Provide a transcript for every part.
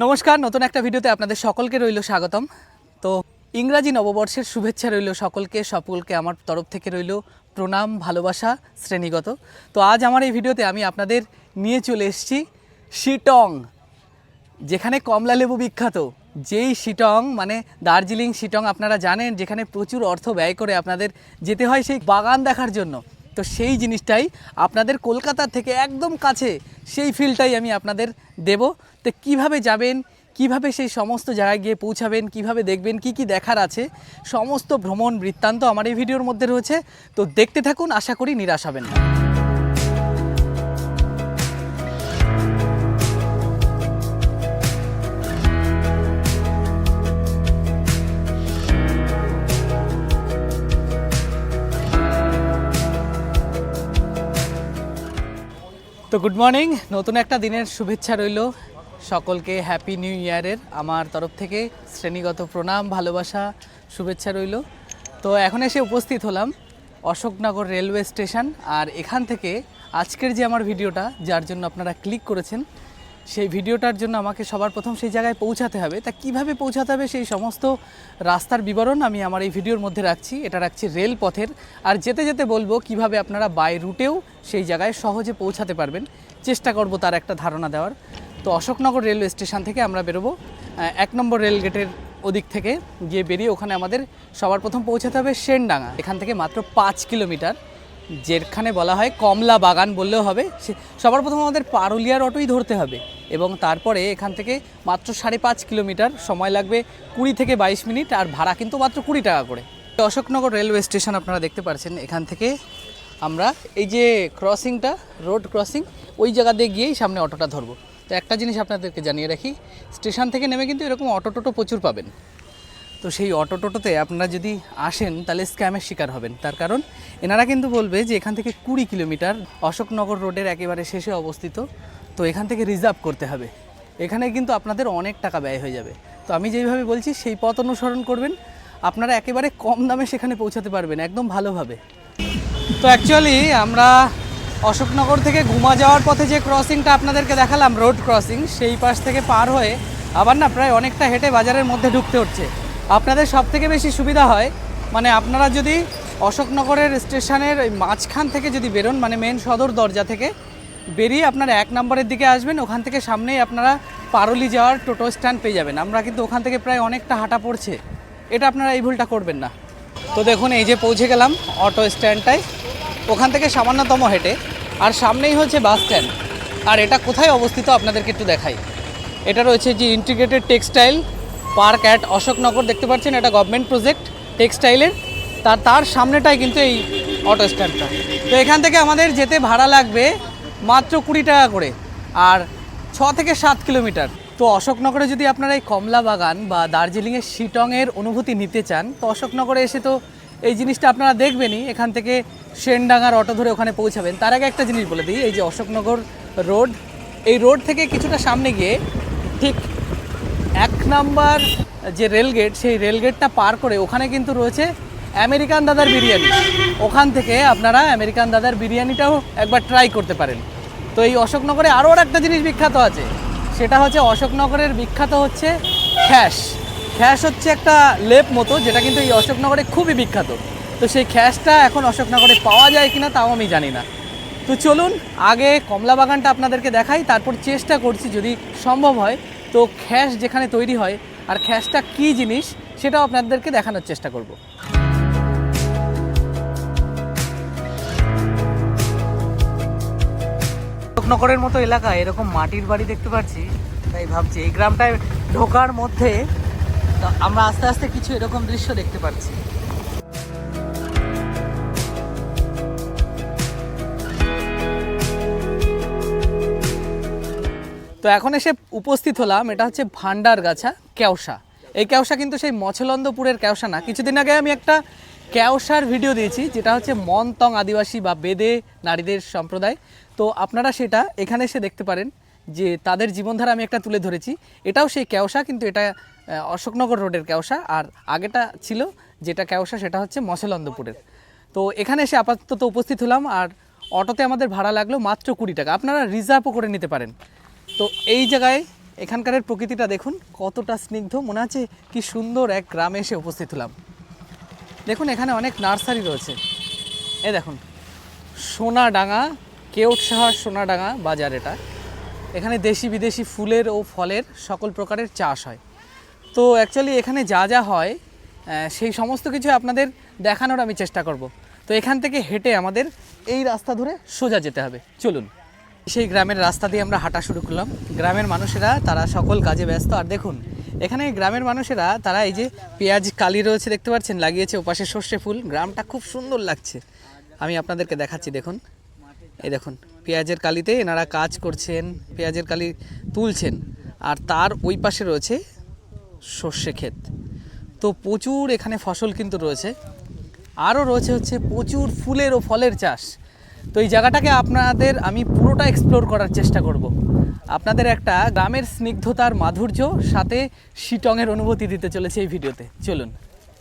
নমস্কার, নতুন একটা ভিডিওতে আপনাদের সকলকে রইল স্বাগতম। তো ইংরাজি নববর্ষের শুভেচ্ছা রইল সকলকে আমার তরফ থেকে রইল প্রণাম, ভালোবাসা, শ্রেণীগত। তো আজ আমার এই ভিডিওতে আমি আপনাদের নিয়ে চলে এসেছি শিটং, যেখানে কমলা লেবু বিখ্যাত। যেই শিটং মানে দার্জিলিং শিটং আপনারা জানেন, যেখানে প্রচুর অর্থ ব্যয় করে আপনাদের যেতে হয় সেই বাগান দেখার জন্য। তো সেই জিনিসটাই আপনাদের কলকাতা থেকে একদম কাছে, সেই ফিলটাই আমি আপনাদের দেব। তো কিভাবে যাবেন, কিভাবে সেই সমস্ত জায়গায় গিয়ে পৌঁছাবেন, কিভাবে দেখবেন, কি কি দেখার আছে, সমস্ত ভ্রমণ বৃত্তান্ত আমার এই ভিডিওর মধ্যে রয়েছে। তো দেখতে থাকুন, আশা করি নিরাশ হবেন না। তো গুড মর্নিং, নতুন একটা দিনের শুভেচ্ছা রইল সকলকে। হ্যাপি নিউ ইয়ারের আমার তরফ থেকে শ্রেণীগত প্রণাম, ভালোবাসা, শুভেচ্ছা রইল। তো এখন এসে উপস্থিত হলাম অশোকনগর রেলওয়ে স্টেশন। আর এখান থেকে আজকের যে আমার ভিডিওটা, যার জন্য আপনারা ক্লিক করেছেন, সেই ভিডিওটার জন্য আমাকে সবার প্রথম সেই জায়গায় পৌঁছাতে হবে। তা কিভাবে পৌঁছাতে হবে সেই সমস্ত রাস্তার বিবরণ আমি আমার এই ভিডিওর মধ্যে রাখছি। এটা রাখছি রেলপথের। আর যেতে যেতে বলবো কিভাবে আপনারা বাই রুটেও সেই জায়গায় সহজে পৌঁছাতে পারবেন, চেষ্টা করব তার একটা ধারণা দেওয়ার। তো অশোকনগর রেলওয়ে স্টেশন থেকে আমরা বেরোবো 1 নম্বর রেল গেটের ওদিক থেকে গিয়ে বেরিয়ে ওখানে আমাদের সবার প্রথম পৌঁছাতে হবে সেনডাঙ্গা। এখান থেকে মাত্র 5 কিলোমিটার, যেখানে বলা হয় কমলা বাগান বললেও হবে। সবার প্রথম আমাদের পারুলিয়ার অটোই ধরতে হবে এবং তারপরে এখান থেকে মাত্র 5.5 কিলোমিটার, সময় লাগবে 20 থেকে 22 মিনিট, আর ভাড়া কিন্তু মাত্র 20 টাকা করে। অশোকনগর রেলওয়ে স্টেশন আপনারা দেখতে পাচ্ছেন। এখান থেকে আমরা এই যে ক্রসিংটা, রোড ক্রসিং, ওই জায়গা দিয়ে গিয়েই সামনে অটোটা ধরবো। তো একটা জিনিস আপনাদেরকে জানিয়ে রাখি, স্টেশন থেকে নেমে কিন্তু এরকম অটো টোটো প্রচুর পাবেন। তো সেই অটো টোটোতে আপনারা যদি আসেন তাহলে স্ক্যামের শিকার হবেন। তার কারণ এনারা কিন্তু বলবে যে এখান থেকে 20 কিলোমিটার, অশোকনগর রোডের একেবারে শেষে অবস্থিত। তো এখান থেকে রিজার্ভ করতে হবে, এখানে কিন্তু আপনাদের অনেক টাকা ব্যয় হয়ে যাবে। তো আমি যেইভাবে বলছি সেই পথ অনুসরণ করবেন, আপনারা একেবারে কম দামে সেখানে পৌঁছাতে পারবেন একদম ভালোভাবে। তো অ্যাকচুয়ালি আমরা অশোকনগর থেকে ঘুমা যাওয়ার পথে যে ক্রসিংটা আপনাদেরকে দেখালাম, রোড ক্রসিং, সেই পাশ থেকে পার হয়ে আবার না প্রায় অনেকটা হেঁটে বাজারের মধ্যে ঢুকতে হচ্ছে। আপনাদের সব থেকে বেশি সুবিধা হয় মানে আপনারা যদি অশোকনগরের স্টেশনের ওই মাঝখান থেকে যদি বেরোন, মানে মেন সদর দরজা থেকে বেরিয়ে আপনারা 1 নম্বরের দিকে আসবেন, ওখান থেকে সামনেই আপনারা পারুলি যাওয়ার টোটো স্ট্যান্ড পেয়ে যাবেন। আমরা কিন্তু ওখান থেকে প্রায় অনেকটা হাঁটা পড়ছে, এটা আপনারা এই ভুলটা করবেন না। তো দেখুন এই যে পৌঁছে গেলাম অটো স্ট্যান্ডটায়, ওখান থেকে সামান্যতম হেঁটে, আর সামনেই হচ্ছে বাস স্ট্যান্ড। আর এটা কোথায় অবস্থিত আপনাদেরকে একটু দেখাই। এটা রয়েছে যে integrated textile park at Ashoknagar, দেখতে পাচ্ছেন, এটা গভর্নমেন্ট প্রজেক্ট টেক্সটাইলের। তার সামনেটাই কিন্তু এই অটো স্ট্যান্ডটা। তো এখান থেকে আমাদের যেতে ভাড়া লাগবে মাত্র 20 টাকা করে, আর 6 থেকে 7 কিলোমিটার। তো অশোকনগরে যদি আপনারা এই কমলা বাগান বা দার্জিলিংয়ের শিটংয়ের অনুভূতি নিতে চান, তো অশোকনগরে এসে তো এই জিনিসটা আপনারা দেখবেনই। এখান থেকে সেনডাঙ্গার অটো ধরে ওখানে পৌঁছাবেন। তার আগে একটা জিনিস বলে দিই, এই যে অশোকনগর রোড, এই রোড থেকে কিছুটা সামনে গিয়ে ঠিক 1 নম্বর যে রেলগেট, সেই রেলগেটটা পার করে ওখানে কিন্তু রয়েছে আমেরিকান দাদার বিরিয়ানি। ওখান থেকে আপনারা আমেরিকান দাদার বিরিয়ানিটাও একবার ট্রাই করতে পারেন। তো এই অশোকনগরে আরও একটা জিনিস বিখ্যাত আছে, সেটা হচ্ছে অশোকনগরের বিখ্যাত হচ্ছে খ্যাস। খ্যাস হচ্ছে একটা লেপ মতো, যেটা কিন্তু এই অশোকনগরে খুবই বিখ্যাত। তো সেই খ্যাসটা এখন অশোকনগরে পাওয়া যায় কিনা তাও আমি জানি না। তো চলুন আগে কমলা বাগানটা আপনাদেরকে দেখাই, তারপর চেষ্টা করছি যদি সম্ভব হয় তো খ্যাস যেখানে তৈরি হয় আর খ্যাসটা কী জিনিস সেটাও আপনাদেরকে দেখানোর চেষ্টা করব। অশোকনগরের মতো এলাকায় এরকম মাটির বাড়ি দেখতে পাচ্ছি, তাই ভাবছি এই গ্রামটায় ঢোকার মধ্যে আমরা আস্তে আস্তে কিছু এরকম দৃশ্য দেখতে পাচ্ছি। তো এখন এসে উপস্থিত হলাম, এটা হচ্ছে ভান্ডারগাছা কেওসা। এই কেওসা কিন্তু সেই মছলন্দপুরের কেওসা না। কিছুদিন আগে আমি একটা কেওসার ভিডিও দিয়েছি, যেটা হচ্ছে মনতং আদিবাসী বা বেদে নারীদের সম্প্রদায়। তো আপনারা সেটা এখানে এসে দেখতে পারেন যে তাদের জীবনধারা আমি একটা তুলে ধরেছি। এটাও সেই কেওসা, কিন্তু এটা অশোকনগর রোডের কেওসা, আর আগেটা ছিল যেটা কেওসা সেটা হচ্ছে মছলন্দপুরের। তো এখানে এসে আপাতত উপস্থিত হলাম, আর অটোতে আমাদের ভাড়া লাগলো মাত্র 20 টাকা। আপনারা রিজার্ভও করে নিতে পারেন। তো এই জায়গায় এখানকার প্রকৃতিটা দেখুন কতটা স্নিগ্ধ, মনে হচ্ছে কি সুন্দর এক গ্রামে এসে উপস্থিত হলাম। দেখুন এখানে অনেক নার্সারি রয়েছে। এ দেখুন সোনাডাঙ্গা, কেওটসাহার সোনাডাঙ্গা বাজার এটা। এখানে দেশি বিদেশি ফুলের ও ফলের সকল প্রকারের চাষ হয়। তো অ্যাকচুয়ালি এখানে যা যা হয় সেই সমস্ত কিছু আপনাদের দেখানোর আমি চেষ্টা করব। তো এখান থেকে হেঁটে আমাদের এই রাস্তা ধরে সোজা যেতে হবে, চলুন। সেই গ্রামের রাস্তা দিয়ে আমরা হাঁটা শুরু করলাম। গ্রামের মানুষেরা তারা সকল কাজে ব্যস্ত। আর দেখুন এখানে গ্রামের মানুষেরা তারা এই যে পেঁয়াজ কালি রয়েছে দেখতে পাচ্ছেন, লাগিয়েছে, ওপাশে সর্ষে ফুল। গ্রামটা খুব সুন্দর লাগছে, আমি আপনাদেরকে দেখাচ্ছি। দেখুন এই দেখুন পেঁয়াজের কালিতে এনারা কাজ করছেন, পেঁয়াজের কালি তুলছেন। আর তার ওই পাশে রয়েছে সর্ষে ক্ষেত। তো প্রচুর এখানে ফসল কিন্তু রয়েছে। আরও রয়েছে হচ্ছে প্রচুর ফুলের ও ফলের চাষ। তো এই জায়গাটাকে আপনাদের আমি পুরোটা এক্সপ্লোর করার চেষ্টা করব। আপনাদের একটা গ্রামের স্নিগ্ধতার মাধুর্য সাথে শিটংয়ের অনুভূতি দিতে চলেছে এই ভিডিওতে, চলুন।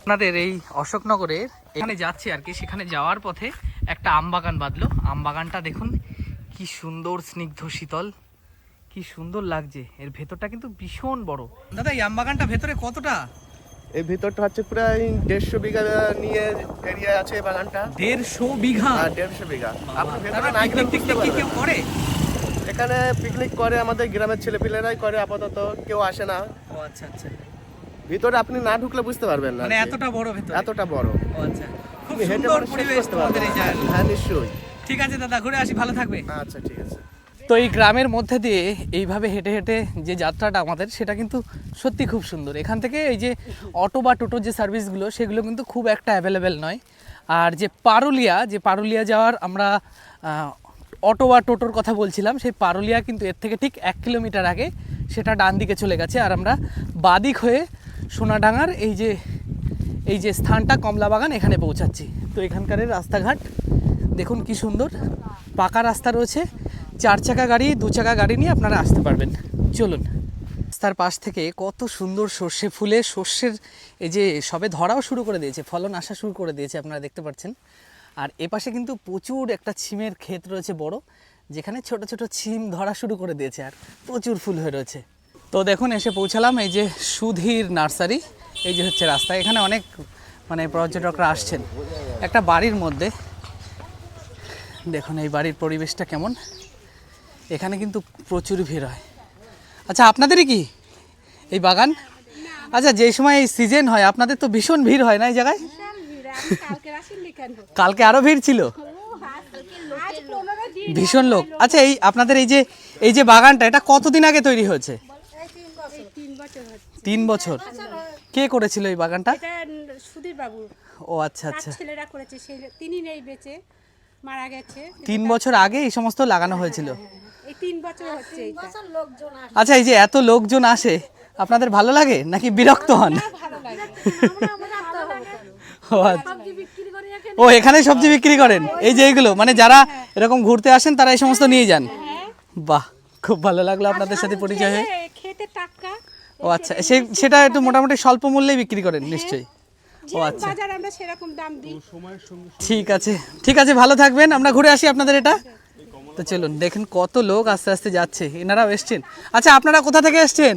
আপনাদের এই অশোকনগরের এখানে যাচ্ছি আর কি, সেখানে যাওয়ার পথে একটা আমবাগান বাঁধলো। আমবাগানটা দেখুন কি সুন্দর, স্নিগ্ধ, শীতল, কি সুন্দর লাগছে। এর ভেতরটা কিন্তু ভীষণ বড়। দাদা এই আমবাগানটা ভেতরে কতটা? এই ভিতরটা হচ্ছে প্রায় 150 বিঘা নিয়ে এরিয়া আছে এই বাগানটা। 150 বিঘা? 150 বিঘা। আপনি ভেতরে তারা না গেলে পিকনিক বুঝতে কি কেউ পারবেন না। করে? এখানে পিকনিক করে আমাদের গ্রামের ছেলেপিলেরাই করে, আপাতত কেউ আসে না। ও আচ্ছা আচ্ছা, ভিতরে আপনি না ঢুকলে বুঝতে পারবেন না। মানে এতটা বড় ভেতর? এতটা বড়। ও আচ্ছা, খুব আপনি হেঁটে সুন্দর মানে শেষ পরিবেশ করতে তোমাদের পারবেন এই না। জায়গা। হ্যাঁ নিশ্চয়ই। ঠিক আছে দাদা, ঘুরে আসি, ভালো থাকবে। আচ্ছা ঠিক আছে। তো এই গ্রামের মধ্যে দিয়ে এইভাবে হেঁটে হেঁটে যে যাত্রাটা আমাদের, সেটা কিন্তু সত্যি খুব সুন্দর। এখান থেকে এই যে অটো বা টোটোর যে সার্ভিসগুলো, সেগুলো কিন্তু খুব একটা অ্যাভেলেবেল নয়। আর যে পারুলিয়া যাওয়ার আমরা অটো বা টোটোর কথা বলছিলাম, সেই পারুলিয়া কিন্তু এর থেকে ঠিক 1 কিলোমিটার আগে, সেটা ডান দিকে চলে গেছে। আর আমরা বাদিক হয়ে সোনাডাঙ্গার এই যে স্থানটা কমলাবাগান, এখানে পৌঁছাচ্ছি। তো এখানকার রাস্তাঘাট দেখুন কি সুন্দর, পাকা রাস্তা রয়েছে। 4 চাকা গাড়ি, 2 চাকা গাড়ি নিয়ে আপনারা আসতে পারবেন, চলুন। রাস্তার পাশ থেকে কত সুন্দর সর্ষে ফুলে, সর্ষের এই যে সবে ধরাও শুরু করে দিয়েছে, ফলন আসা শুরু করে দিয়েছে, আপনারা দেখতে পাচ্ছেন। আর এপাশে কিন্তু প্রচুর একটা ছিমের ক্ষেত রয়েছে বড়, যেখানে ছোট ছোট ছিম ধরা শুরু করে দিয়েছে আর প্রচুর ফুল হয়ে রয়েছে। তো দেখুন এসে পৌঁছালাম এই যে সুধীর নার্সারি। এই যে হচ্ছে রাস্তা, এখানে অনেক মানে পর্যটকরা আসছেন। একটা বাড়ির মধ্যে দেখুন এই বাড়ির পরিবেশটা কেমন। এখানে কিন্তু প্রচুর ভিড় হয়। আচ্ছা আপনাদেরই কি এই বাগান? আচ্ছা যেই সময় এই সিজন হয় আপনাদের তো ভীষণ ভিড় হয় না এই জায়গায়? কালকে আরো ভিড় ছিল, ভীষণ লোক। আচ্ছা এই আপনাদের এই যে বাগানটা, এটা কতদিন আগে তৈরি হয়েছে? 3 বছর। কে করেছিল এই বাগানটা? সুধীর বাবু। ও আচ্ছা আচ্ছা, ছেলেরা করেছে, তিনি নেই বেঁচে, মারা গেছে। 3 বছর আগে এই সমস্ত লাগানো হয়েছিল। এই 3 বছর হচ্ছে এটা। আচ্ছা এই যে এত লোকজন আসে, আপনাদের ভালো লাগে নাকি বিরক্ত হন? ভালো লাগে। ও আচ্ছা, ও এখানে সবজি বিক্রি করেন? এই যে এইগুলো মানে যারা এরকম ঘুরতে আসেন তারা এই সমস্ত নিয়ে যান? বাহ, খুব ভালো লাগলো আপনাদের সাথে পরিচয় হয়ে। খেতে টাটকা। ও আচ্ছা, সেটা একটু মোটামুটি স্বল্প মূল্যে বিক্রি করেন নিশ্চয়ই? ও আচ্ছা, বাজার আমরা সেরকম দাম দিই। ঠিক আছে, ভালো থাকবেন। আমরা ঘুরে আসি আপনাদের এটা। তো চলুন, দেখেন কত লোক আস্তে আস্তে যাচ্ছে, এনারাও এসছেন। আচ্ছা আপনারা কোথা থেকে এসছেন?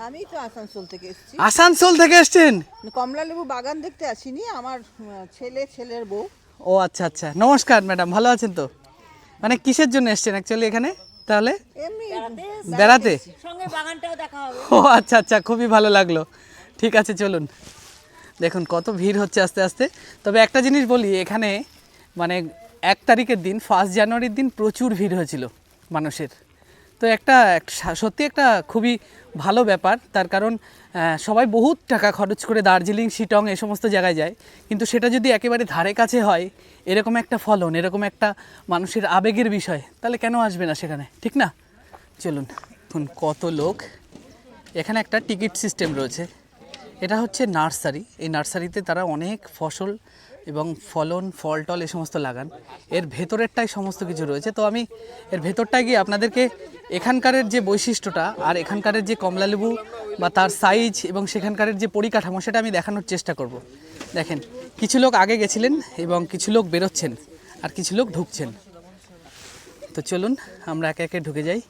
আমি তো আসানসোল থেকে এসেছি। আসানসোল থেকে এসছেন? কমলালেবু বাগান দেখতে আসিনি, আমার ছেলের বউ। ও আচ্ছা আচ্ছা, নমস্কার ম্যাডাম, ভালো আছেন তো? মানে কিসের জন্য এসছেন অ্যাকচুয়ালি এখানে তাহলে? এমনি বেড়াতে? সঙ্গে বাগানটাও দেখা হবে। ও আচ্ছা আচ্ছা, খুবই ভালো লাগলো। ঠিক আছে চলুন। দেখুন কত ভিড় হচ্ছে আস্তে আস্তে। তবে একটা জিনিস বলি, এখানে মানে 1 তারিখের দিন, 1 জানুয়ারির দিন প্রচুর ভিড় হয়েছিল মানুষের। তো সত্যি একটা খুবই ভালো ব্যাপার। তার কারণ সবাই বহুত টাকা খরচ করে দার্জিলিং, শিটং এই সমস্ত জায়গায় যায়, কিন্তু সেটা যদি একেবারে ধারে কাছে হয়, এরকম একটা ফলন, এরকম একটা মানুষের আবেগের বিষয়, তাহলে কেন আসবে না সেখানে, ঠিক না? চলুন। এখন কত লোক। এখানে একটা টিকিট সিস্টেম রয়েছে। এটা হচ্ছে নার্সারি। এই নার্সারিতে তারা অনেক ফসল এবং ফলন, ফল টল এই সমস্ত লাগান। এর ভেতরেরটাই সমস্ত কিছু রয়েছে। তো আমি এর ভেতরটায় গিয়ে আপনাদেরকে এখানকারের যে বৈশিষ্ট্যটা আর এখানকারের যে কমলালেবু বা তার সাইজ এবং সেখানকারের যে পরিকাঠামো, সেটা আমি দেখানোর চেষ্টা করব। দেখেন কিছু লোক আগে গেছিলেন এবং কিছু লোক বেরোচ্ছেন আর কিছু লোক ঢুকছেন। তো চলুন আমরা একে একে ঢুকে যাই।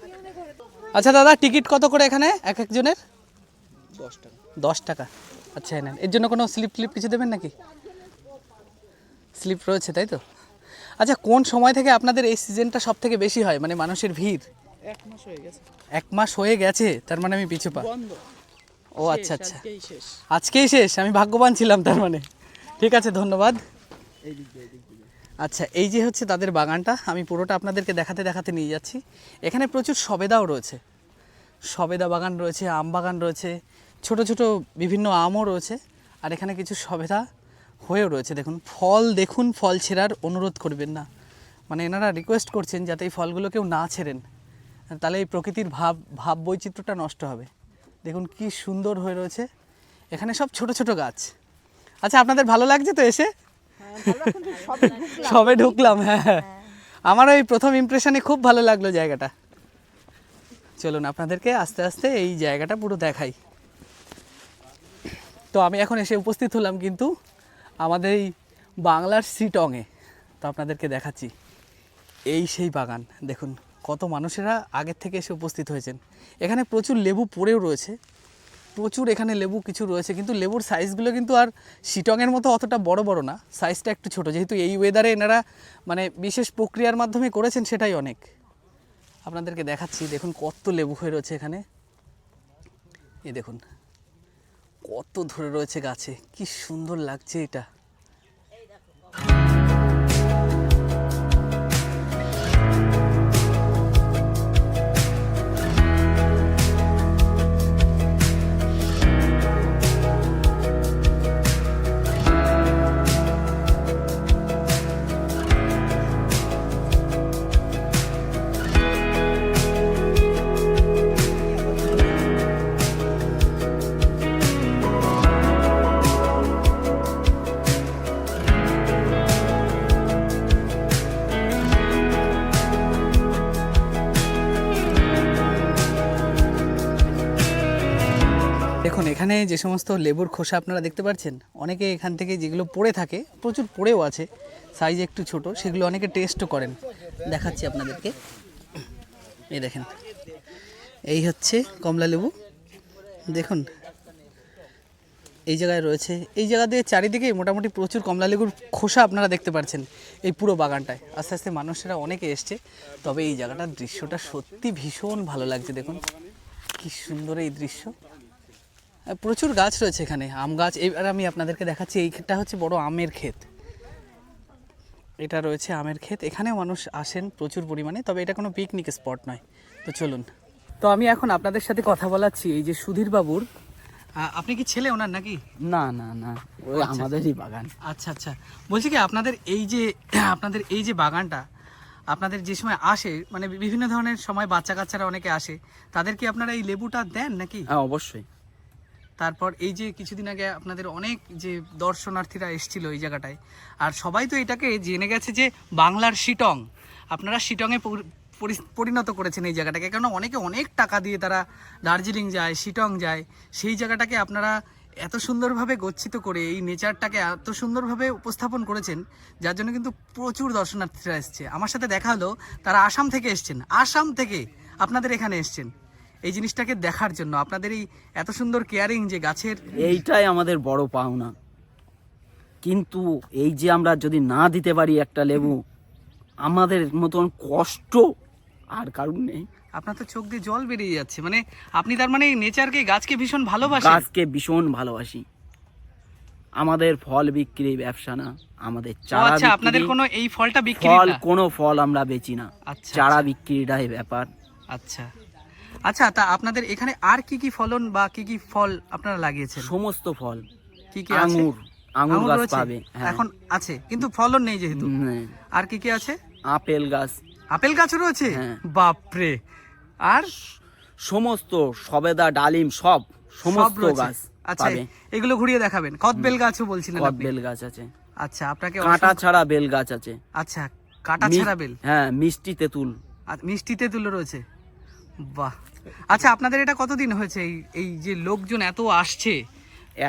আচ্ছা দাদা, টিকিট কত করে এখানে এক একজনের? 10 টাকা। আচ্ছা নেন, এর জন্য কোনো স্লিপ কিছু দেবেন নাকি? স্লিপ রয়েছে তাই তো? আচ্ছা, কোন সময় থেকে আপনাদের এই সিজনটা সব থেকে বেশি হয়, মানে মানুষের ভিড়? 1 মাস হয়ে গেছে, তার মানে আমি পিছু পা। ও আচ্ছা আচ্ছা, আজকেই শেষ। আমি ভাগ্যবান ছিলাম তার মানে। ঠিক আছে, ধন্যবাদ। আচ্ছা, এই যে হচ্ছে তাদের বাগানটা, আমি পুরোটা আপনাদেরকে দেখাতে নিয়ে যাচ্ছি। এখানে প্রচুর সবেদাও রয়েছে, সবেদা বাগান রয়েছে, আম বাগান রয়েছে, ছোট ছোট বিভিন্ন আমও রয়েছে, আর এখানে কিছু সবেদা হয়েও রয়েছে। দেখুন, ফল ছেঁড়ার অনুরোধ করবেন না, মানে এনারা রিকোয়েস্ট করছেন যাতে এই ফলগুলো কেউ না ছেড়েন, তাহলে এই প্রকৃতির ভাব বৈচিত্র্যটা নষ্ট হবে। দেখুন কি সুন্দর হয়ে রয়েছে, এখানে সব ছোট ছোট গাছ। আচ্ছা, আপনাদের ভালো লাগছে তো এসে? সবে ঢুকলাম, হ্যাঁ। আমার ওই প্রথম ইমপ্রেশনে খুব ভালো লাগলো জায়গাটা। চলুন আপনাদেরকে আস্তে আস্তে এই জায়গাটা পুরো দেখাই। তো আমি এখন এসে উপস্থিত হলাম কিন্তু আমাদের এই বাংলার শিটংয়ে। তো আপনাদেরকে দেখাচ্ছি, এই সেই বাগান। দেখুন কত মানুষেরা আগের থেকে এসে উপস্থিত হয়েছেন। এখানে প্রচুর লেবু পড়েও রয়েছে, প্রচুর এখানে লেবু কিছু রয়েছে, কিন্তু লেবুর সাইজগুলো কিন্তু আর শিটংয়ের মতো অতটা বড় বড় না, সাইজটা একটু ছোট। যেহেতু এই ওয়েদারে এনারা মানে বিশেষ প্রক্রিয়ার মাধ্যমে করেছেন, সেটাই অনেক। আপনাদেরকে দেখাচ্ছি, দেখুন কত লেবু হয়ে রয়েছে এখানে। এই দেখুন কত ধরে রয়েছে গাছে, কি সুন্দর লাগছে এটা। দেখুন এখানে যে সমস্ত লেবুর খোসা আপনারা দেখতে পাচ্ছেন, অনেকে এখান থেকে যেগুলো পড়ে থাকে, প্রচুর পড়েও আছে, সাইজ একটু ছোট, সেগুলো অনেকে টেস্টও করেন। দেখাচ্ছি আপনাদেরকে, এই দেখেন, এই হচ্ছে কমলা লেবু। দেখুন এই জায়গায় রয়েছে, এই জায়গা দিয়ে চারিদিকে মোটামুটি প্রচুর কমলা লেবুর খোসা আপনারা দেখতে পাচ্ছেন এই পুরো বাগানটায়। আস্তে আস্তে মানুষেরা অনেকে এসছে, তবে এই জায়গাটার দৃশ্যটা সত্যি ভীষণ ভালো লাগছে। দেখুন কি সুন্দর এই দৃশ্য, প্রচুর গাছ রয়েছে এখানে, আম গাছ। এবার আমি আপনাদেরকে দেখাচ্ছি, এইটা হচ্ছে বড় আমের ক্ষেত, এটা রয়েছে আমের ক্ষেত। এখানেও মানুষ আসেন প্রচুর পরিমাণে, তবে এটা কোনো পিকনিক স্পট নয়। তো চলুন, তো আমি এখন আপনাদের সাথে কথা বলাচ্ছি এই যে সুধীর বাবুর। আপনি কি ছেলে ওনার নাকি? না না না, ওই আমাদেরই বাগান। আচ্ছা আচ্ছা, বলছি কি আপনাদের এই যে বাগানটা, আপনাদের যে সময় আসে, মানে বিভিন্ন ধরনের সময় বাচ্চা কাচ্চারা অনেকে আসে, তাদের কি আপনারা এই লেবুটা দেন নাকি? হ্যাঁ অবশ্যই। তারপর এই যে কিছুদিন আগে আপনাদের অনেক যে দর্শনার্থীরা এসেছিল এই জায়গাটায়, আর সবাই তো এটাকে জেনে গেছে যে বাংলার শিটং, আপনারা শিটংয়ে পরিণত করেছেন এই জায়গাটাকে। কেন অনেকে অনেক টাকা দিয়ে তারা দার্জিলিং যায়, শিটং যায়, সেই জায়গাটাকে আপনারা এত সুন্দরভাবে গচ্ছিত করে এই নেচারটাকে এত সুন্দরভাবে উপস্থাপন করেছেন, যার জন্য কিন্তু প্রচুর দর্শনার্থীরা এসছে। আমার সাথে দেখা হলো, তারা আসাম থেকে এসছেন, আসাম থেকে আপনাদের এখানে এসছেন এই জিনিসটাকে দেখার জন্য। আপনাদের এই এত সুন্দর কেয়ারিং যে গাছের, এইটাই আমাদের বড় পাওনা। কিন্তু এই যে আমরা যদি না দিতে পারি একটা লেবু, আমাদের মতন কষ্ট আর কারণ নেই। আপনার তো চোখ দিয়ে জল বেরিয়ে যাচ্ছে, মানে আপনি তার মানে নেচারকে, গাছকে ভীষণ ভালোবাসেন। গাছকে ভীষণ ভালোবাসি। আমাদের ফল বিক্রি ব্যবসা না, আমাদের চারা আচ্ছা, বিক্রি। আপনাদের কোনো এই ফলটা বিক্রি ফল, না? কোনো ফল আমরা বেচি না, আচ্ছা, চারা আচ্ছা। বিক্রিটাই ব্যাপার। আচ্ছা আচ্ছা, তা আপনাদের এখানে আর কি কি ফলন বা কি কি ফল আপনারা লাগিয়েছেন? সমস্ত ফল। কি কি আছে? আঙুর গাছ রয়েছে? পাবে, হ্যাঁ। এখন আছে, কিন্তু ফলন নেই যেহেতু। আর কি কি আছে? আপেল গাছ। আপেল গাছও রয়েছে? হ্যাঁ। বাপরে! আর সমস্ত সবেদা, ডালিম, সমস্ত রয়েছে? গাছ আচ্ছা, পাবে। এগুলো ঘুরিয়ে দেখাবেন। কদবেল গাছও বলছিলেন আপনি? বেল গাছ আছে। আচ্ছা, আপনাকে কাঁটা ছাড়া বেল গাছ আছে। আচ্ছা, কাঁটা ছাড়া বেল। হ্যাঁ, মিষ্টি তেঁতুল। মিষ্টি তেঁতুল রয়েছে, বাহ। আচ্ছা, আপনাদের এটা কতদিন হয়েছে এই যে লোকজন এত আসছে?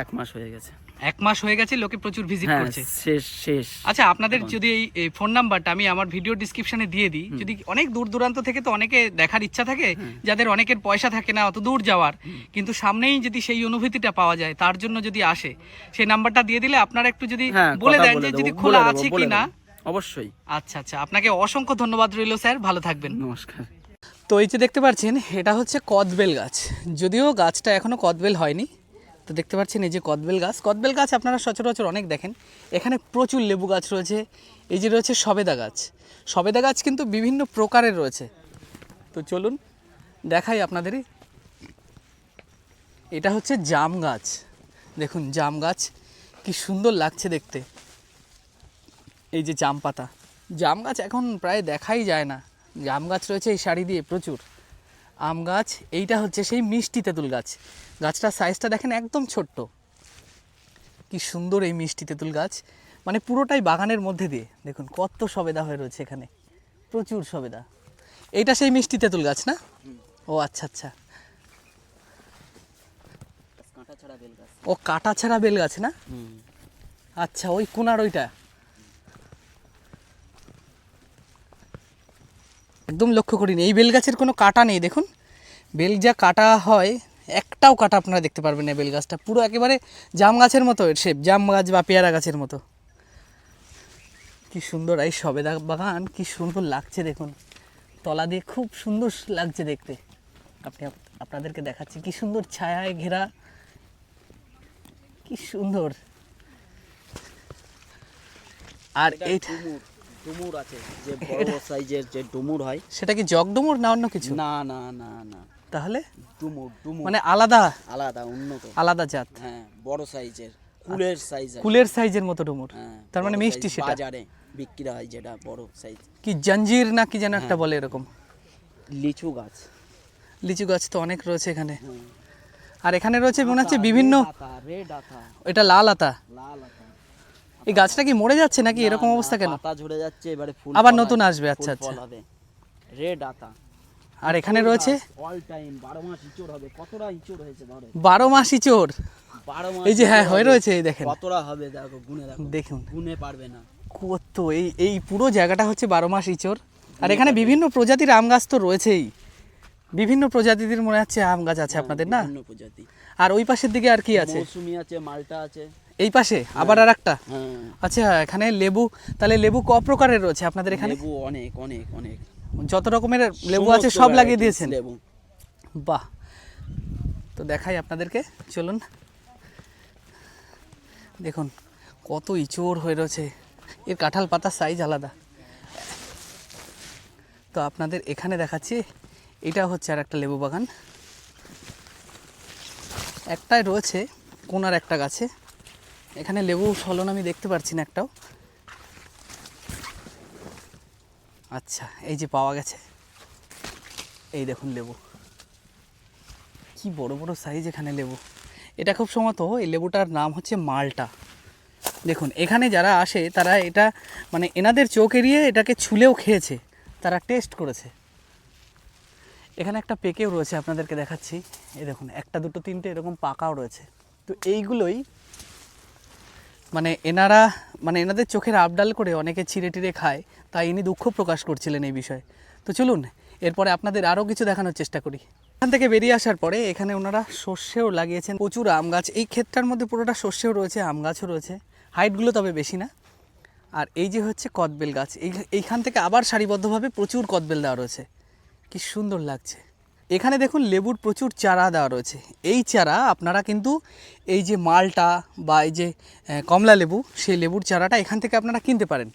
1 মাস হয়ে গেছে। 1 মাস হয়ে গেছে, লোকে প্রচুর ভিজিট হ্যাঁ করছে। শেষ শেষ। আচ্ছা, আপনাদের যদি এই ফোন নাম্বারটা আমি আমার ভিডিও ডিসক্রিপশনে দিয়ে দিই, যদি অনেক দূর দূরান্ত থেকে তো অনেকে দেখার ইচ্ছা থাকে, যাদের অনেকের পয়সা থাকে না অত দূর যাওয়ার, কিন্তু সামনেই যদি সেই অনুভূতিটা পাওয়া যায়, তার জন্য যদি আসে, সেই নাম্বারটা দিয়ে দিলে আপনারা একটু যদি হ্যাঁ, বলে কথা দেন বলে যে দেবো, যদি বলে খোলা দেবো, আছে বলে কি না। দেবো। অবশ্যই। আচ্ছা আচ্ছা, আপনাকে অসংখ্য ধন্যবাদ রইল স্যার, ভালো থাকবেন। নমস্কার। তো এই যে দেখতে পাচ্ছেন, এটা হচ্ছে কদবেল গাছ, যদিও গাছটা এখনও কদবেল হয়নি। তো দেখতে পাচ্ছেন এই যে কদবেল গাছ আপনারা সচরাচর অনেক দেখেন। এখানে প্রচুর লেবু গাছ রয়েছে। এই যে রয়েছে সবেদা গাছ কিন্তু বিভিন্ন প্রকারের রয়েছে। তো চলুন দেখাই আপনাদেরই। এটা হচ্ছে জাম গাছ, দেখুন জাম গাছ কি সুন্দর লাগছে দেখতে। এই যে জাম গাছ এখন প্রায় দেখাই যায় না। জাম গাছ রয়েছে এই সারি দিয়ে প্রচুর। আম গাছ, এইটা হচ্ছে সেই মিষ্টি তেঁতুল গাছ। গাছটার সাইজটা দেখেন একদম ছোট্ট, কি সুন্দর এই মিষ্টি তেঁতুল গাছ, মানে পুরোটাই বাগানের মধ্যে দিয়ে দেখুন কত সবেদা হয়ে রয়েছে এখানে, প্রচুর সবেদা। এইটা সেই মিষ্টি তেঁতুল গাছ না? ও আচ্ছা আচ্ছা, ও কাটা ছাড়া বেল গাছ না? আচ্ছা, ওই কোনার ওইটা একদম লক্ষ্য করিনি। এই বেল গাছের কোনো কাটা নেই, দেখুন বেল যা কাটা হয় একটাও কাটা আপনারা দেখতে পারবেন না। বেল গাছটা পুরো একেবারে জাম গাছের মতো শেপ, জাম গাছ বা পেয়ারা গাছের মতো। কি সুন্দর এই সবেদা বাগান, কি সুন্দর লাগছে দেখুন, তলা দিয়ে খুব সুন্দর লাগছে দেখতে। আপনাদেরকে দেখাচ্ছি, কি সুন্দর ছায়ায় ঘেরা, কি সুন্দর। আর এইটা ডুমুর আছে, যে বড় সাইজের যে ডুমুর হয়। সেটা কি জগ ডুমুর না অন্য কিছু? না না না না, তাহলে ডুমুর মানে আলাদা উন্নত, আলাদা জাত। হ্যাঁ বড় সাইজের, কুলের সাইজের মতো ডুমুর। হ্যাঁ, তার মানে বড় মিষ্টি size সেটা। বাজারে বিক্রি হয় যেটা বড় সাইজ। কি জঞ্জির না কি যেন একটা বলে এরকম। লিচু গাছ তো অনেক রয়েছে এখানে। হুম। আর এখানে রয়েছে মনে হচ্ছে বিভিন্ন, রেড আতা, এটা লাল আতা। লাল আতা। এই গাছটা কি মরে যাচ্ছে নাকি এরকম অবস্থা কেন? পাতা ঝরে যাচ্ছে, এবারে ফুল আবার ফল নতুন হয়, আসবে, আচ্ছা, ফুল ফল আচ্ছা। হবে। রেড আতা। আর এখানে রয়েছে অল টাইম 12 মাস ইঁচড় হবে। কতটা ইঁচড় হয়েছে ধরে? 12 মাসি চোর। 12 মাস এই যে হ্যাঁ ইঁচড় হয়ে হবে। রয়েছে, এই দেখেন কতটা হবে দেখো, গুনে দেখো, দেখুন গুনে পারবে না। কত। এই পুরো জায়গাটা হচ্ছে 12 মাস ইঁচড়। আর এখানে বিভিন্ন প্রজাতির আম গাছ তো রয়েছেই, বিভিন্ন প্রজাতির মনে হচ্ছে আম গাছ আছে আপনাদের না? বিভিন্ন প্রজাতি। আর ওই পাশের দিকে আর কি আছে? মৌসুমী আছে, মালটা আছে। এই পাশে আবার আর একটা। হ্যাঁ, আচ্ছা, এখানে লেবু, তাহলে লেবু ক প্রকারের রয়েছে আপনাদের এখানে? লেবু অনেক অনেক অনেক, যত রকমের লেবু আছে সমস্ত সব লাগিয়ে varieties দিয়েছেন? লেবু। বাহ, তো দেখাই আপনাদেরকে, চলুন দেখুন কত ইঁচড় হয়ে রয়েছে। এর কাঁঠাল পাতার সাইজ আলাদা। তো আপনাদের এখানে দেখাচ্ছি, এটা হচ্ছে আর একটা লেবু বাগান। একটাই রয়েছে কোনার একটা গাছে। এখানে লেবু ফলন আমি দেখতে পাচ্ছি না একটাও। আচ্ছা, এই যে পাওয়া গেছে, এই দেখুন লেবু, কি বড় বড় সাইজ এখানে লেবু। এটা খুব সম্ভবত এই লেবুটার নাম হচ্ছে মালটা। দেখুন এখানে যারা আসে তারা এটা মানে এনাদের চোখ এড়িয়ে এটাকে ছুলেও খেয়েছে, তারা টেস্ট করেছে। এখানে একটা পেকেও রয়েছে, আপনাদেরকে দেখাচ্ছি। এই দেখুন, একটা দুটো তিনটে এরকম পাকাও রয়েছে। তো এইগুলোই মানে এনারা মানে এনাদের চোখের আবডাল করে অনেকে ছিঁড়ে টিড়ে খায়, তাই ইনি দুঃখ প্রকাশ করছিলেন এই বিষয়ে। তো চলুন এরপরে আপনাদের আরও কিছু দেখানোর চেষ্টা করি। এখান থেকে বেরিয়ে আসার পরে এখানে ওনারা সর্ষেও লাগিয়েছেন, প্রচুর আম গাছ। এই ক্ষেতটার মধ্যে পুরোটা সর্ষেও রয়েছে, আম গাছও রয়েছে, হাইটগুলো তবে বেশি না। আর এই যে হচ্ছে কদবেল গাছ, এইখান থেকে আবার সারিবদ্ধভাবে প্রচুর কদবেল দেওয়া রয়েছে, কি সুন্দর লাগছে। এখানে দেখুন লেবুর প্রচুর চারা দেওয়া রয়েছে। এই চারা আপনারা কিন্তু এই যে মালটা বা এই যে কমলা লেবু, সেই লেবুর চারাটা এখান থেকে আপনারা কিনতে পারেন।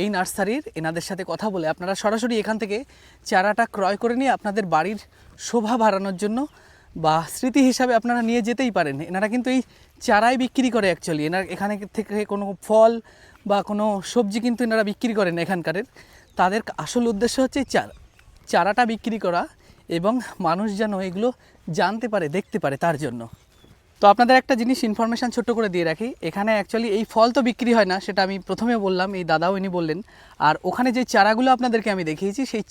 এই নার্সারির এনাদের সাথে কথা বলে আপনারা সরাসরি এখান থেকে চারাটা ক্রয় করে নিয়ে আপনাদের বাড়ির শোভা বাড়ানোর জন্য বা স্মৃতি হিসাবে আপনারা নিয়ে যেতেই পারেন। এনারা কিন্তু এই চারাই বিক্রি করে অ্যাকচুয়ালি। এখানে থেকে কোনো ফল বা কোনো সবজি কিন্তু এনারা বিক্রি করেন এখানকারের। তাদের আসল উদ্দেশ্য হচ্ছে চারাটা বিক্রি করা এবং মানুষ যেন এগুলো জানতে পারে, দেখতে পারে, তার জন্য। তো আপনাদের একটা জিনিস ইনফরমেশান ছোট্ট করে দিয়ে রাখি, এখানে অ্যাকচুয়ালি এই ফল তো বিক্রি হয় না, সেটা আমি প্রথমে বললাম, এই দাদাও ইনি বললেন। আর ওখানে যে চারাগুলো আপনাদেরকে আমি দেখিয়েছি, সেই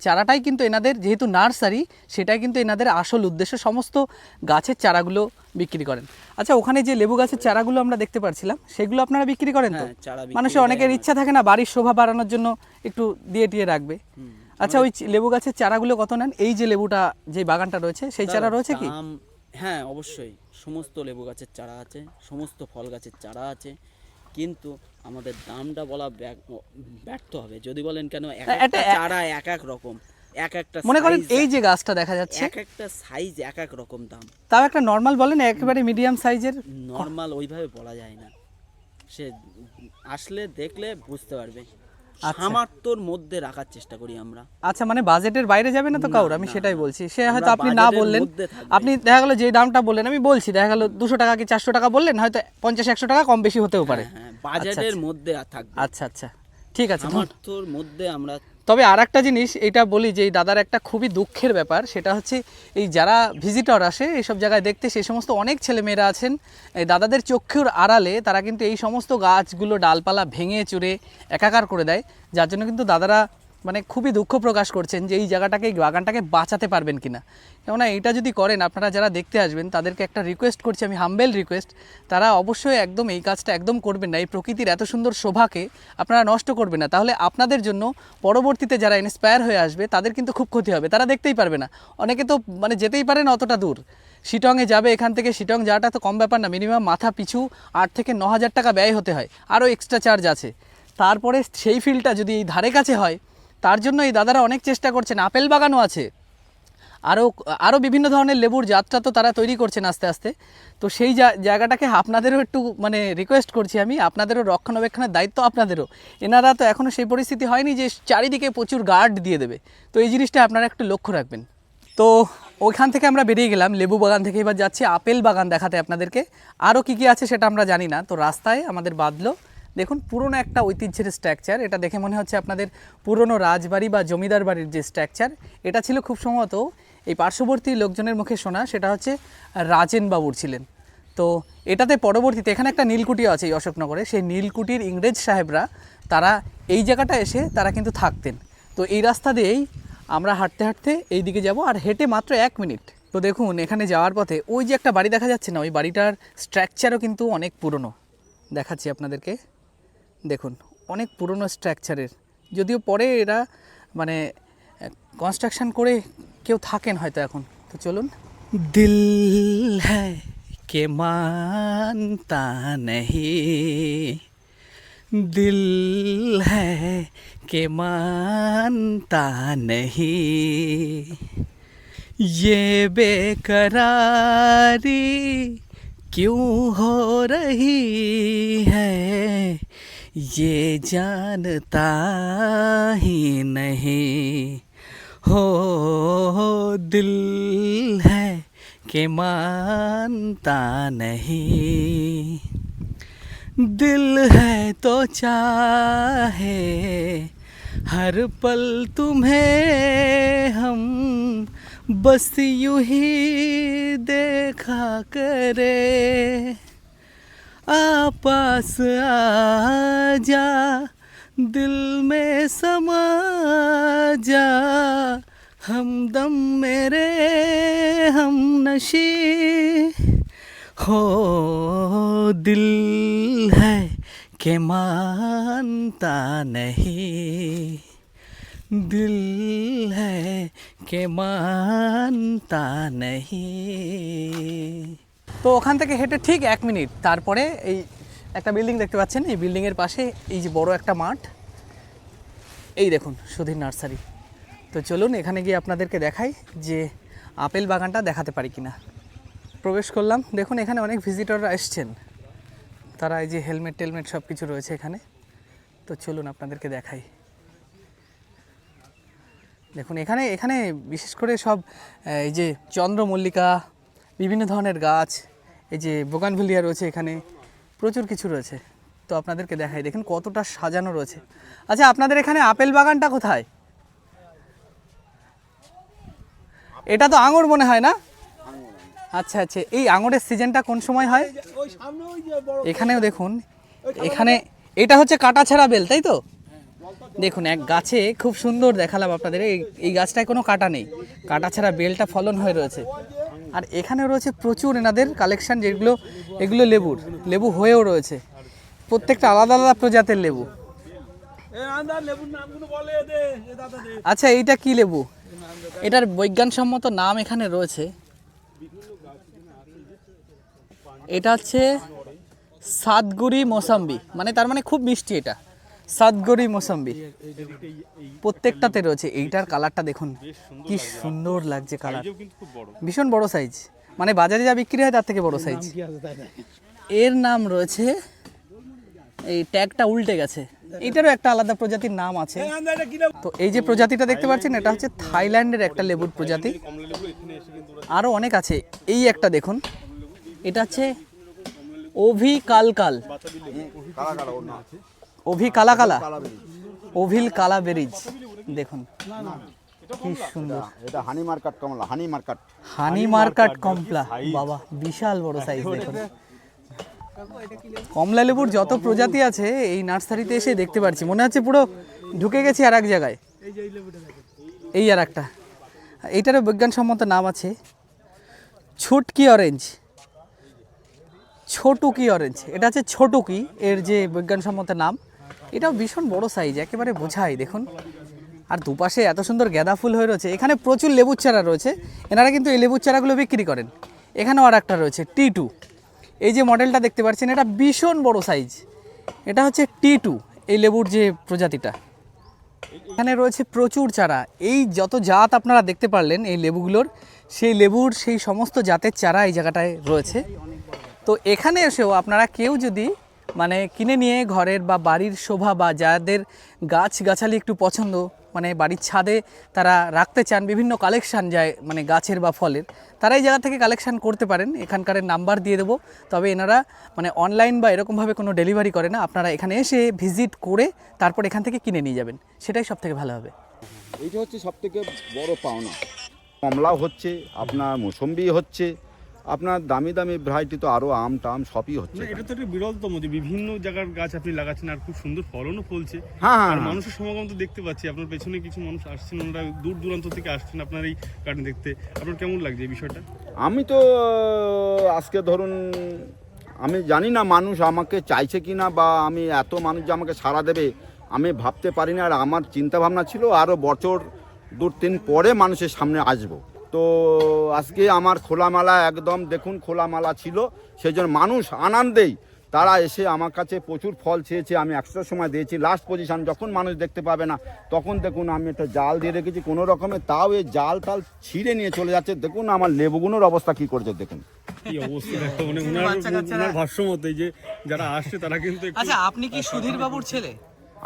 চারাটাই কিন্তু এনাদের, যেহেতু নার্সারি, সেটাই কিন্তু এনাদের আসল উদ্দেশ্য, সমস্ত গাছের চারাগুলো বিক্রি করেন। আচ্ছা, ওখানে যে লেবু গাছের চারাগুলো আমরা দেখতে পাচ্ছিলাম, সেগুলো আপনারা বিক্রি করেন তো? হ্যাঁ, চারা বিক্রি মানুষের অনেকের ইচ্ছা থাকে না বাড়ির শোভা বাড়ানোর জন্য একটু দিয়ে টিয়ে রাখবে। আচ্ছা, ওই লেবু গাছের চারাগুলো কত নেন? এই যে লেবুটা, যে বাগানটা রয়েছে, সেই চারা রয়েছে কি? দাম, হ্যাঁ অবশ্যই, সমস্ত লেবু গাছের চারা আছে, সমস্ত ফল গাছের চারা আছে, কিন্তু আমাদের দামটা বলা ব্যর্থ হবে যদি বলেন কেন, এক একটা চারা এক এক রকম, এক একটা মনে করেন size, এই যে গাছটা দেখা যাচ্ছে, এক একটা সাইজ এক এক রকম দাম। তাও একটা নর্মাল বলেন, একেবারে মিডিয়াম সাইজের। নর্মাল ওইভাবে বলা যায় না, সে আসলে দেখলে বুঝতে পারবে। সামর্থ্যর মধ্যে রাখার চেষ্টা করি আমরা। আচ্ছা, মানে বাজেটের বাইরে যাবে না তো কাউর, আমি সেটাই বলছি। সে হয়তো আমরা আপনি না বাজেটের বললেন, মধ্যে থাকবে। আপনি দেখা গেলো যে দামটা বললেন, আমি বলছি দেখা গেলো 200 টাকা কি 400 টাকা বললেন, হয়তো 50-100 টাকা কম বেশি হতেও পারে। হ্যাঁ, বাজেটের মধ্যে থাকবে। আচ্ছা আচ্ছা, ঠিক আছে। সামর্থ্যর মধ্যে আমরা। তবে আর একটা জিনিস এটা বলি, যে এই দাদার একটা খুবই দুঃখের ব্যাপার, সেটা হচ্ছে এই যারা ভিজিটর আসে এইসব জায়গায় দেখতে, সেই সমস্ত অনেক ছেলেমেয়েরা আছেন, এই দাদাদের চক্ষুর আড়ালে তারা কিন্তু এই সমস্ত গাছগুলো ডালপালা ভেঙে চুরে একাকার করে দেয়, যার জন্য কিন্তু দাদারা মানে খুবই দুঃখ প্রকাশ করছেন যে এই জায়গাটাকে, এই বাগানটাকে বাঁচাতে পারবেন কিনা। কেননা এটা যদি করেন, আপনারা যারা দেখতে আসবেন তাদেরকে একটা রিকোয়েস্ট করছি আমি, হাম্বেল রিকোয়েস্ট, তারা অবশ্যই একদম এই কাজটা একদম করবেন না। এই প্রকৃতির এত সুন্দর শোভাকে আপনারা নষ্ট করবেন না, তাহলে আপনাদের জন্য পরবর্তীতে যারা ইন্সপায়ার হয়ে আসবে তাদের কিন্তু খুব ক্ষতি হবে, তারা দেখতেই পারবে না। অনেকে তো মানে যেতেই পারে না অতটা দূর, শিটংয়ে যাবে, এখান থেকে শিটং যাওয়াটা তো কম ব্যাপার না, মিনিমাম মাথা পিছু 8 থেকে 9 হাজার টাকা ব্যয় হতে হয়, আরও এক্সট্রা চার্জ আছে। তারপরে সেই ফিল্ডটা যদি এই ধারে কাছে হয়, তার জন্য এই দাদারা অনেক চেষ্টা করছেন। আপেল বাগানও আছে, আরও বিভিন্ন ধরনের লেবুর জাতটা তো তারা তৈরি করছেন আস্তে আস্তে। তো সেই জায়গাটাকে আপনাদেরও একটু মানে রিকোয়েস্ট করছি আমি, আপনাদেরও রক্ষণাবেক্ষণের দায়িত্ব আপনাদেরও। এনারা তো এখনও সেই পরিস্থিতি হয়নি যে চারিদিকে প্রচুর গার্ড দিয়ে দেবে, তো এই জিনিসটা আপনারা একটু লক্ষ্য রাখবেন। তো ওইখান থেকে আমরা বেরিয়ে গেলাম, লেবু বাগান থেকে এবার যাচ্ছি আপেল বাগান দেখাতে আপনাদেরকে। আরও কী কী আছে সেটা আমরা জানি না, তো রাস্তায় আমাদের বাঁধলো। দেখুন, পুরনো একটা ঐতিহ্যের স্ট্রাকচার, এটা দেখে মনে হচ্ছে আপনাদের পুরনো রাজবাড়ি বা জমিদার বাড়ির যে স্ট্রাকচার, এটা ছিল খুব সম্ভবত এই পার্শ্ববর্তী লোকজনের মুখে শোনা, সেটা হচ্ছে রাজেন বাবুর ছিলেন। তো এটাতে পরবর্তীতে এখানে একটা নীলকুঠিও আছে এই অশোকনগরে, সেই নীলকুঠির ইংরেজ সাহেবরা তারা এই জায়গাটা এসে তারা কিন্তু থাকতেন। তো এই রাস্তা দিয়েই আমরা হাঁটতে হাঁটতে এই দিকে যাব, আর হেঁটে মাত্র 1 মিনিট। তো দেখুন, এখানে যাওয়ার পথে ওই যে একটা বাড়ি দেখা যাচ্ছে না, ওই বাড়িটার স্ট্রাকচারও কিন্তু অনেক পুরনো, দেখাচ্ছি আপনাদেরকে। দেখুন, অনেক পুরনো স্ট্রাকচারের, যদিও পরে এরা মানে কনস্ট্রাকশন করে কেউ থাকেন হয়তো এখন। তো চলুন। দিল হ্যায় কে মানতা নেহি, দিল হ্যায় কে মানতা নেহি, ये बेकरारी क्यों हो रही है, ये जानता ही नहीं, हो दिल है कि मानता नहीं, दिल है तो चाहे हर पल तुम्हें हम बस यूं ही देखा करे, पास आ जा दिल में समा जा, हमदम मेरे हम नशी, हो दिल है कि मानता नहीं, दिल है कि मानता नहीं। তো ওখান থেকে হেঁটে ঠিক 1 মিনিট, তারপরে এই একটা বিল্ডিং দেখতে পাচ্ছেন, এই বিল্ডিংয়ের পাশে এই যে বড় একটা মাঠ, এই দেখুন সুধীর নার্সারি। তো চলুন এখানে গিয়ে আপনাদেরকে দেখাই যে আপেল বাগানটা দেখাতে পারি কিনা। প্রবেশ করলাম, দেখুন এখানে অনেক ভিজিটররা এসছেন, তারা এই যে হেলমেট টেলমেট সব কিছু রয়েছে এখানে। তো চলুন আপনাদেরকে দেখাই। দেখুন এখানে এখানে বিশেষ করে সব এই যে চন্দ্রমল্লিকা, বিভিন্ন ধরনের গাছ, এই যে বোগানভিলিয়া রয়েছে, এখানে প্রচুর কিছু রয়েছে। তো আপনাদেরকে দেখাই, দেখুন কতটা সাজানো রয়েছে। আচ্ছা, আপনাদের এখানে আপেল বাগানটা কোথায়? এটা তো আঙুর মনে হয় না? আচ্ছা আচ্ছা, এই আঙুরের সিজনটা কোন সময় হয়? এখানেও দেখুন, এখানে এটা হচ্ছে কাটাছেঁড়া বেল, তাই তো? দেখুন এক গাছে খুব সুন্দর দেখালাম আপনাদের, এই গাছটায় কোনো কাটা নেই, কাটাছেঁড়া বেলটা ফলন হয়ে রয়েছে। আর এখানেও রয়েছে প্রচুর এনাদের কালেকশন, যেগুলো এগুলো লেবু হয়েও রয়েছে, প্রত্যেকটা আলাদা আলাদা প্রজাতির লেবু। আচ্ছা এইটা কি লেবু? এটার বৈজ্ঞানসম্মত নাম এখানে রয়েছে, এটা হচ্ছে সাতগুড়ি মৌসাম্বি, মানে তার মানে খুব মিষ্টি, এটা সাতগুড়ি মৌসাম্বি প্রত্যেকটাতে রয়েছে। এইটার কালারটা দেখুন কি সুন্দর লাগছে, কালার ভীষণ বড় সাইজ, মানে বাজারে যা বিক্রি হয় তার থেকে বড় সাইজ। এর নাম রয়েছে, এই ট্যাগটা উল্টে গেছে, এটারও একটা আলাদা প্রজাতির নাম আছে। তো এই যে প্রজাতিটা দেখতে পাচ্ছেন, এটা হচ্ছে থাইল্যান্ডের একটা লেবুর প্রজাতি, আরও অনেক আছে। এই একটা দেখুন, এটা হচ্ছে ওভি কালকাল, ওভি কালাকালা, ওভিল কালা বেরিজ, দেখুন কি সুন্দর। এটা হানি মার্কেট কমলা, হানি মার্কেট কমলা, বাবা বিশাল বড় সাইজ। দেখুন কমলা লেবুর যত প্রজাতি আছে এই নার্সারিতে এসে দেখতে পাচ্ছি, মনে হচ্ছে পুরো ঢুকে গেছি আর এক জায়গায়। এই আর একটা, এইটারও বিজ্ঞানসম্মত নাম আছে ছুটকি অরেঞ্জ, ছোটুকি অরেঞ্জ, এটা হচ্ছে ছোটুকি এর যে বিজ্ঞানসম্মত নাম। এটাও ভীষণ বড় সাইজ, একেবারে বোঝাই। দেখুন আর দুপাশে এত সুন্দর গাঁদা ফুল হয়ে রয়েছে। এখানে প্রচুর লেবুর চারা রয়েছে, এনারা কিন্তু এই লেবুর চারাগুলো বিক্রি করেন। এখানেও আর একটা রয়েছে T2, এই যে মডেলটা দেখতে পাচ্ছেন এটা ভীষণ বড় সাইজ, এটা হচ্ছে T2 এই লেবুর যে প্রজাতিটা। এখানে রয়েছে প্রচুর চারা, এই যত জাত আপনারা দেখতে পারলেন এই লেবুগুলোর, সেই লেবুর সেই সমস্ত জাতের চারা এই জায়গাটায় রয়েছে। তো এখানে এসেও আপনারা কেউ যদি মানে কিনে নিয়ে ঘরের বা বাড়ির শোভা বা যাদের গাছগাছালি একটু পছন্দ, মানে বাড়ির ছাদে তারা রাখতে চান বিভিন্ন কালেকশান যায় মানে গাছের বা ফলের, তারা এই জায়গা থেকে কালেকশান করতে পারেন। এখানকার নাম্বার দিয়ে দেবো, তবে এনারা মানে অনলাইন বা এরকমভাবে কোনো ডেলিভারি করে না, আপনারা এখানে এসে ভিজিট করে তারপর এখান থেকে কিনে নিয়ে যাবেন, সেটাই সব থেকে ভালো হবে। এইটা হচ্ছে সব থেকে বড় পাওনা। কমলাও হচ্ছে, আপনার মৌসম্বি হচ্ছে, আপনার দামি দামি ভ্যারাইটি তো আরও আম টাম সবই হচ্ছে। এটা তো একটা বিরলতম যে বিভিন্ন জায়গার গাছ আপনি লাগাচ্ছেন আর খুব সুন্দর ফলনও ফলছে। হ্যাঁ, আর মানুষের সমাগম তো দেখতে পাচ্ছি, আপনার পেছনে কিছু মানুষ আসছেন, ওনারা দূর দূরান্ত থেকে আসছেন আপনার এই গার্ডেন দেখতে। আপনার কেমন লাগছে এই বিষয়টা? আমি তো আজকে ধরুন আমি জানি না মানুষ আমাকে চাইছে কি না, বা আমি এত মানুষ যে আমাকে সাড়া দেবে আমি ভাবতে পারি না। আর আমার চিন্তা ভাবনা ছিল আরও বছর 2-3 পরে মানুষের সামনে আসবো। তো আজকে আমার খোলামেলা, একদম দেখুন খোলামেলা ছিল, সেই জন্য মানুষ আনন্দেই তারা এসে আমার কাছে প্রচুর ফল চেয়েছে। আমি একশোটার সময় দিয়েছি, লাস্ট পজিশন যখন মানুষ দেখতে পাবে না তখন দেখুন আমি একটা জাল দিয়ে রেখেছি কোনো রকমে, তাও এই জাল তাল ছিঁড়ে নিয়ে চলে যাচ্ছে। দেখুন আমার লেবুগুলোর অবস্থা কি করছে দেখুন। কি অবস্থা দেখো, মানে ওনার ভাষ্য মতে যে যারা আসছে তারা কিন্তু আচ্ছা আপনি কি সুধীর বাবুর ছেলে?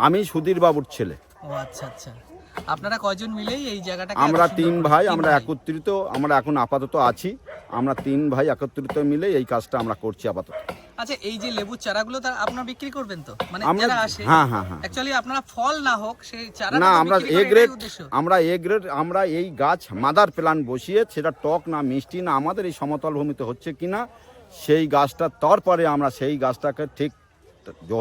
আমি সুধীর বাবুর ছেলে। ও আচ্ছা আচ্ছা, আপনারা কয়জন মিলেই এই জায়গাটা? আমরা 3 ভাই, আমরা একত্রিত, আমরা এখন আপাতত আছি, আমরা 3 ভাই একত্রিত মিলে এই কাজটা আমরা করছি আপাতত। আচ্ছা এই যে লেবুর চারাগুলো তার আপনারা বিক্রি করবেন তো, মানে আমরা যারা আসে? হ্যাঁ। অ্যাকচুয়ালি আপনারা ফল না হোক সেই চারা না, আমরা এ গ্রেড, আমরা এই গাছ মাদার প্ল্যান্ট বসিয়ে সেটা টক না মিষ্টি না আমাদের এই সমতল ভূমিতে হচ্ছে কিনা সেই গাছটা, তারপরে আমরা সেই গাছটাকে ঠিক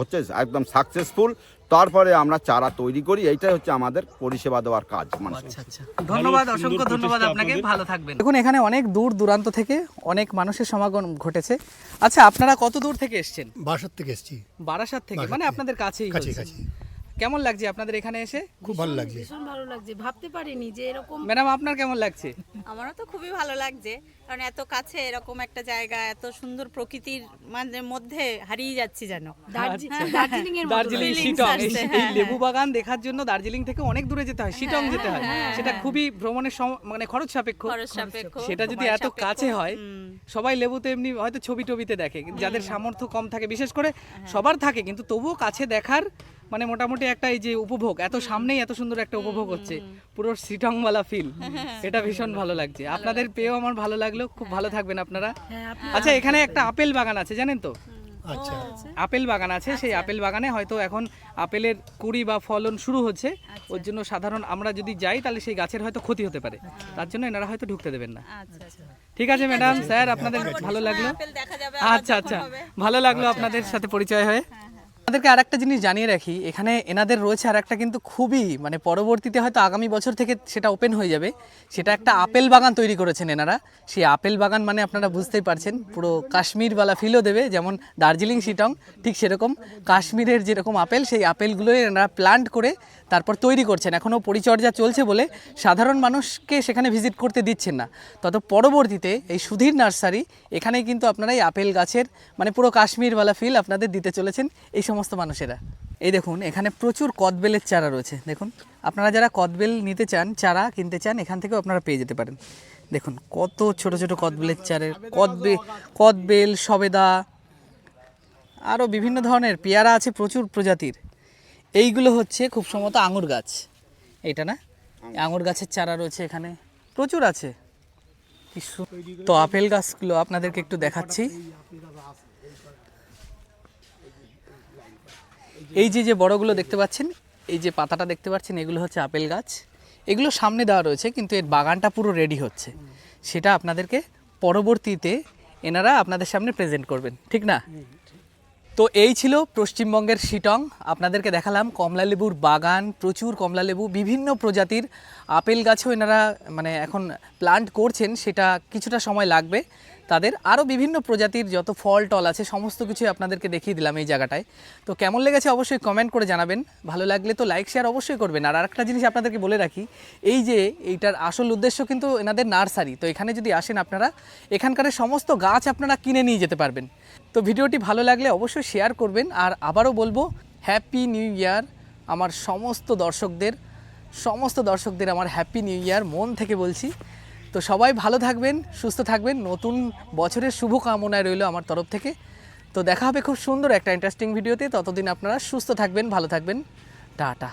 হচ্ছে একদম সাকসেসফুল, তারপরে আমরা চারা তৈরি করি। এইটাই হচ্ছে আমাদের পরিষেবা দেওয়ার কাজ মানুষকে। আচ্ছা ধন্যবাদ, অসংখ্য ধন্যবাদ আপনাকে, ভালো থাকবেন। দেখুন এখানে অনেক দূর দূরান্ত থেকে অনেক মানুষের সমাগম ঘটেছে। আচ্ছা আপনারা কত দূর থেকে এসেছেন? বারাসাত থেকে এসেছি। বারাসাত থেকে, মানে আপনাদের কাছেই কাছে হয়েছে। কাছে। কেমন লাগছে আপনাদের এখানে এসে? খুব ভালো লাগছে। ভীষণ ভালো লাগছে, ভাবতে পারিনি যে এরকম। ম্যাডাম আপনার কেমন লাগছে? আমারও তো খুবই ভালো লাগছে, কারণ এত কাছে এরকম একটা জায়গা, এত সুন্দর প্রকৃতির মধ্যে হারিয়ে যাচ্ছি যেন। দার্জিলিং শিটং, এই লেবু বাগান দেখার জন্য দার্জিলিং থেকে অনেক দূরে যেতে হয়, শিটং যেতে হয়, সেটা খুবই ভ্রমণের মানে খরচ সাপেক্ষ। সেটা যদি এত কাছে হয়, সবাই লেবুতে এমনি হয়তো ছবি টবিতে দেখে, যাদের সামর্থ্য কম থাকে, বিশেষ করে সবার থাকে, কিন্তু তবুও কাছে দেখার মানে মোটামুটি একটা এই যে উপভোগ, এত সামনেই এত সুন্দর একটা উপভোগ হচ্ছে, পুরো শিটংওয়ালা ফিল, এটা ভীষণ ভালো লাগছে। আপনাদের পেয়েও আমার ভালো লাগলো, খুব ভালো থাকবেন আপনারা। আচ্ছা এখানে একটা আপেল বাগান আছে জানেন তো? আচ্ছা, আপেল বাগান আছে, সেই আপেল বাগানে হয়তো এখন আপেলের কুড়ি বা ফলন শুরু হচ্ছে, ওর জন্য সাধারণ আমরা যদি যাই তাহলে সেই গাছের হয়তো ক্ষতি হতে পারে, তার জন্য এনারা হয়তো ঢুকতে দেবেন না। ঠিক আছে ম্যাডাম, স্যার আপনাদের ভালো লাগলো। আপেল দেখা যাবে, আচ্ছা আচ্ছা, ভালো লাগলো আপনাদের সাথে পরিচয় হয়ে। আপনাদেরকে আর একটা জিনিস জানিয়ে রাখি, এখানে এনাদের রয়েছে আর একটা কিন্তু খুবই মানে পরবর্তীতে হয়তো আগামী বছর থেকে সেটা ওপেন হয়ে যাবে, সেটা একটা আপেল বাগান তৈরি করেছেন এনারা। সেই আপেল বাগান মানে আপনারা বুঝতেই পারছেন, পুরো কাশ্মীরওয়ালা ফিলও দেবে, যেমন দার্জিলিং শিটং ঠিক সেরকম কাশ্মীরের যেরকম আপেল, সেই আপেলগুলোই এনারা প্লান্ট করে তারপর তৈরি করছেন। এখনও পরিচর্যা চলছে বলে সাধারণ মানুষকে সেখানে ভিজিট করতে দিচ্ছেন না। তত পরবর্তীতে এই সুধীর নার্সারি, এখানেই কিন্তু আপনারা এই আপেল গাছের মানে পুরো কাশ্মীরওয়ালা ফিল আপনাদের দিতে চলেছেন এই সমস্ত মানুষেরা। এই দেখুন এখানে প্রচুর কদবেলের চারা রয়েছে। দেখুন আপনারা যারা কদবেল নিতে চান, চারা কিনতে চান, এখান থেকেও আপনারা পেয়ে যেতে পারেন। দেখুন কত ছোট ছোট কদবেলের চারের কদবেল, সবেদা, আরও বিভিন্ন ধরনের পেয়ারা আছে প্রচুর প্রজাতির। এইগুলো হচ্ছে খুব সম্ভবত আঙুর গাছ, এটা না, আঙুর গাছের চারা রয়েছে এখানে প্রচুর আছে। তো আপেল গাছগুলো আপনাদেরকে একটু দেখাচ্ছি। এই যে যে বড়গুলো দেখতে পাচ্ছেন, এই যে পাতাটা দেখতে পাচ্ছেন, এগুলো হচ্ছে আপেল গাছ। এগুলো সামনে দেওয়া রয়েছে, কিন্তু এর বাগানটা পুরো রেডি হচ্ছে, সেটা আপনাদেরকে পরবর্তীতে এনারা আপনাদের সামনে প্রেজেন্ট করবেন, ঠিক না? তো এই ছিল পশ্চিমবঙ্গের শিটং। আপনাদেরকে দেখালাম কমলালেবুর বাগান, প্রচুর কমলালেবু, বিভিন্ন প্রজাতির আপেল গাছও এনারা মানে এখন প্লান্ট করছেন, সেটা কিছুটা সময় লাগবে তাদের। আরও বিভিন্ন প্রজাতির যত ফল টল আছে সমস্ত কিছুই আপনাদেরকে দেখিয়ে দিলাম এই জায়গাটায়। তো কেমন লেগেছে অবশ্যই কমেন্ট করে জানাবেন, ভালো লাগলে তো লাইক শেয়ার অবশ্যই করবেন। আর আরেকটা জিনিস আপনাদেরকে বলে রাখি, এই যে এইটার আসল উদ্দেশ্য কিন্তু এনাদের নার্সারি। তো এখানে যদি আসেন আপনারা, এখানকার সমস্ত গাছ আপনারা কিনে নিয়ে যেতে পারবেন। তো ভিডিওটি ভালো লাগলে অবশ্যই শেয়ার করবেন। আর আবারও বলবো হ্যাপি নিউ ইয়ার আমার সমস্ত দর্শকদের আমার হ্যাপি নিউ ইয়ার, মন থেকে বলছি। তো সবাই ভালো থাকবেন, সুস্থ থাকবেন, নতুন বছরের শুভকামনায় রইল আমার তরফ থেকে। তো দেখা হবে খুব সুন্দর একটা ইন্টারেস্টিং ভিডিওতে। ততদিন আপনারা সুস্থ থাকবেন, ভালো থাকবেন, টাটা।